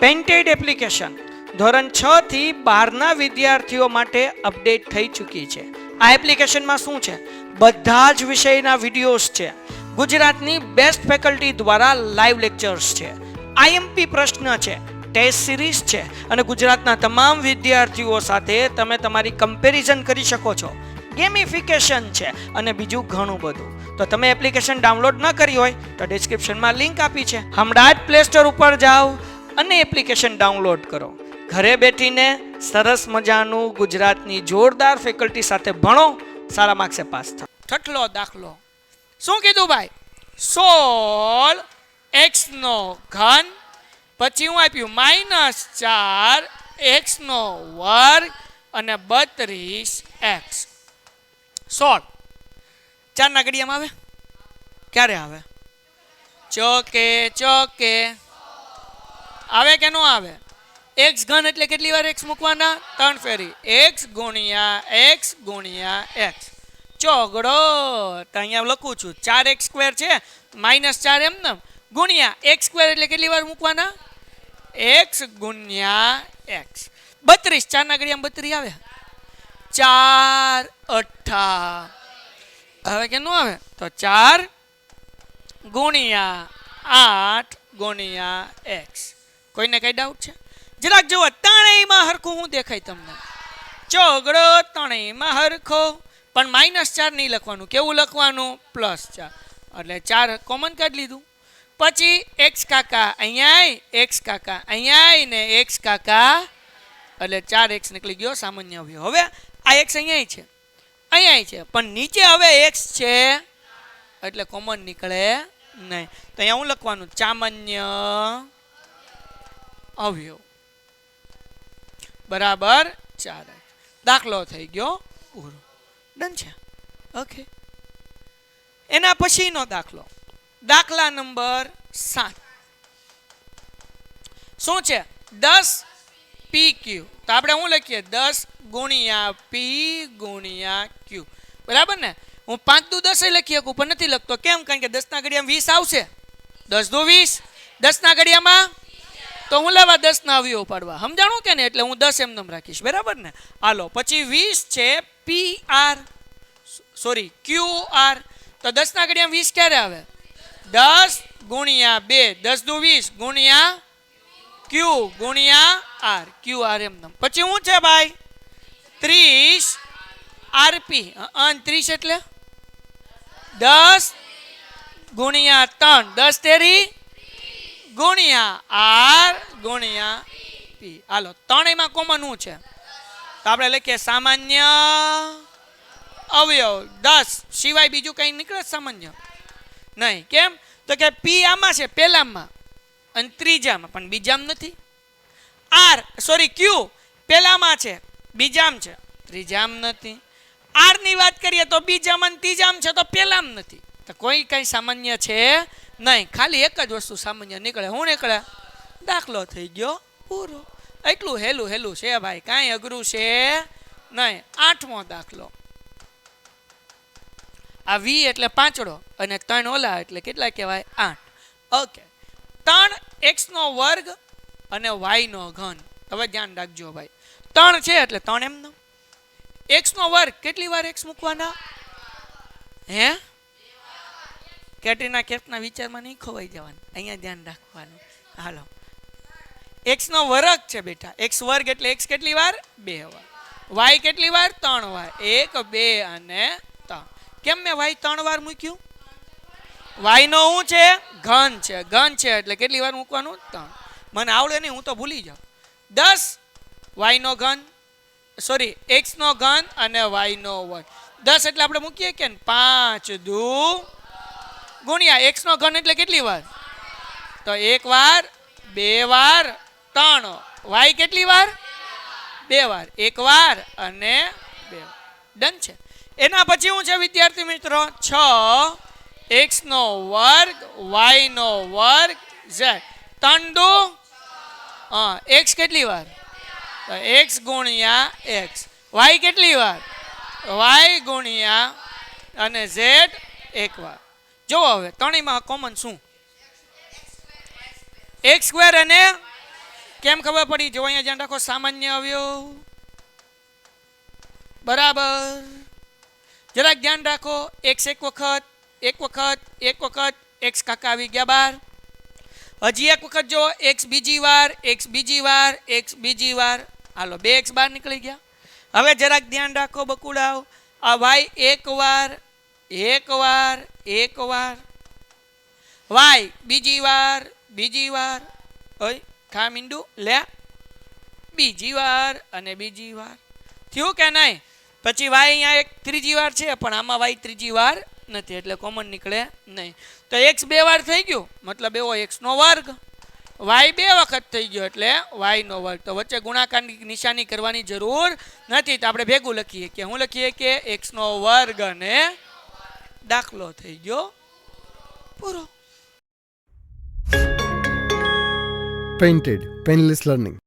Painted application ધોરણ 6 થી 12ના વિદ્યાર્થીઓ માટે અપડેટ થઈ ચૂકી છે. આ એપ્લિકેશનમાં શું છે? બધા જ વિષયના વિડીયોઝ છે. ગુજરાતની બેસ્ટ ફેકલ્ટી દ્વારા લાઈવ લેક્ચર્સ છે. આઈએમપી પ્રશ્ન છે, ટેસ્ટ સિરીઝ છે અને ગુજરાતના તમામ વિદ્યાર્થીઓ સાથે તમે તમારી કમ્પેરિઝન કરી શકો છો. ગેમિફિકેશન છે અને બીજું ઘણું બધું. તો તમે એપ્લિકેશન ડાઉનલોડ ન કરી હોય તો ડિસ્ક્રિપ્શનમાં લિંક આપી છે. હમણાં જ પ્લે સ્ટોર ઉપર જાઓ અને એપ્લિકેશન ડાઉનલોડ કરો. ઘરે બેઠીને સરસ મજાનું ગુજરાતની જોરદાર ફેકલ્ટી સાથે ભણો, સારા માર્ક્સે પાસ થાઓ. છઠ્ઠો દાખલો શું કીધું ભાઈ? 16 x નો ઘન, પછી હું આપ્યું -4 x નો વર્ગ અને 32 x. 16 4 ના ઘડિયામાં આવે? ક્યારે આવે? ચોકે ચોકે આવે કે ન આવે? x ઘન એટલે કેટલી વાર x મૂકવાના? 3 ફેરી. x ગુણ્યા x ગુણ્યા x. ચોગડો તો અહીંયા લખું છું 4x² છે -4 એમ ને, ગુણ્યા x² એટલે કેટલી વાર મૂકવાના? x ગુણ્યા x. 32 4 ના ઘડિયામાં 32 આવે? 4 8 આવે કે ન આવે? તો 4 ગુણ્યા 8 ગુણ્યા x. કોઈને કઈ ડાઉટ છે? જરાક જુઓ, ત્રણેયમાં હરખું હું દેખાય તમને? ચોગડો ત્રણેયમાં હરખો, પણ -4 નહીં લખવાનું. કેવું લખવાનું? +4. એટલે 4 કોમન કાઢી લીધું. પછી x કાકા અહીંયા, x કાકા અહીંયા ને x કાકા, એટલે 4x નીકળી ગયો સામાન્ય અવયવ. હવે આ x અહીંયા છે, અહીંયા છે, પણ નીચે હવે x છે એટલે કોમન નીકળે નહીં. તો અહીંયા હું લખવાનું? સામાન્ય અવયવ બરાબર 4x. દાખલો થઈ ગયો પૂરો. ડન છે? ઓકે. એના પછીનો દાખલો, દાખલા નંબર 7. શું છે? 10 pq. તો આપણે શું લખીએ? 10 ગુણ્યા p ગુણ્યા q. બરાબર ને? હું 5 દુ 10 લખી શકું, પણ નથી લખતો. કેમ? કારણ કે 10 ના ઘડિયામાં 20 આવશે. 10 દુ 20. 10 ના ઘડિયામાં તો હું લેવા 10 ના અવયવ પાડવા. સમજાણું કે ને? એટલે હું 10 એમ રાખીશ. બરાબર ને? હાલો, પછી 20 છે pr, સોરી qr. તો 10 ના ઘડિયામાં 20 ક્યારે આવે? 10 ગુણ્યા 2, 10 દુ 20 ગુણ્યા q ગુણ્યા r, qr એમ. પછી શું છે ભાઈ? 30 rp. 30 એટલે 10 ગુણ્યા 3, 10 તેરી ગુણ્યા r ગુણ્યા p. હાલો, ત્રણેયમાં કોમન શું છે? તો આપણે લખીએ સામાન્ય અવયવ. 10 સિવાય બીજું કંઈ નીકળે સામાન્ય નહીં. કેમ? તો કે p આમાં છે પહેલામાં અને ત્રીજામાં, પણ બીજામાં નથી. r સોરી q પહેલામાં છે, બીજામાં છે, ત્રીજામાં નથી. r ની વાત કરીએ તો બીજામાં ત્રીજામાં છે, તો પહેલામાં નથી. તો કોઈ કઈ સામાન્ય છે નહીં. ખાલી એક જ વસ્તુ સામાન્ય નીકળે. શું નીકળે? દાખલો થઈ ગયો પૂરો. એટલું હેલું હેલું છે ભાઈ, કાંઈ અઘરું છે નહીં. 8મો દાખલો. આ v એટલે પાંચડો અને 3 ઓલા એટલે કેટલા કહેવાય? 8. ઓકે. 3x નો વર્ગ અને y નો ઘન. હવે ધ્યાન રાખજો ભાઈ, 3 છે એટલે 3 એમ. x નો વર્ગ કેટલી વાર x મૂકવાના? હે? કેટરીના કેફના વિચારમાં નહીં ખોવાઈ જવાનું, અહીંયા ધ્યાન રાખવાનું. હાલો, x નો વર્ગ છે બેટા. x વર્ગ એટલે x કેટલી વાર? 2 વાર. y કેટલી વાર? 3 વાર. 1 2 અને 3. કેમ મેં y 3 વાર મૂક્યું? y નો શું છે? ઘન છે. ઘન છે એટલે કેટલી વાર મૂકવાનું? 3. મને આવડે નહીં, હું તો ભૂલી જાઉં. 10 y નો ઘન, સોરી x નો ઘન અને y નો વર્ગ. 10 એટલે આપણે મૂકીએ કે 5 દુ ગુણ્યા x નો ઘન એટલે કેટલી વાર? તો 1 વાર, 2 વાર, 3. y કેટલી વાર? 2 વાર. 1 વાર અને 2 વાર. ડન છે? એના પછી શું છે વિદ્યાર્થી મિત્રો? 6 x નો વર્ગ y નો વર્ગ z. 3 દુ x કેટલી વાર? તો x ગુણ્યા x. y કેટલી વાર? y ગુણ્યા અને z 1 વાર. જો હવે ત્રણેયમાં કોમન શું? x² અને કેમ ખબર પડી? જો અહીંયા ધ્યાન રાખો, સામાન્ય અવયવ બરાબર. જરાક ધ્યાન રાખો, x એક વખત, એક વખત, એક વખત, x કાકા આવી ગયા બાર. હજી એક વખત જો, x બીજી વાર, x બીજી વાર, x બીજી વાર. હાલો 2x બહાર નીકળી ગયા. હવે જરાક ધ્યાન રાખો બકુડાઓ, આ y એક વાર, એક વાર, એક વાર, y બીજી વાર, બીજી વાર. ઓય ખા મીંડુ લે, બીજી વાર અને બીજી વાર. થયું કે નહીં? પછી y અહીંયા એક ત્રીજી વાર છે, પણ આમાં y ત્રીજી વાર નથી, એટલે કોમન નીકળે નહીં. તો x બે વાર થઈ ગયું, મતલબ એવો x નો વર્ગ. y બે વખત થઈ ગયો એટલે y નો વર્ગ. તો વચ્ચે ગુણાકારની નિશાની કરવાની જરૂર નથી. તો આપણે ભેગું લખીએ કે હું લખીએ કે x નો વર્ગ અને દાખલો થઈ ગયો પૂરો. Painted Painless Learning.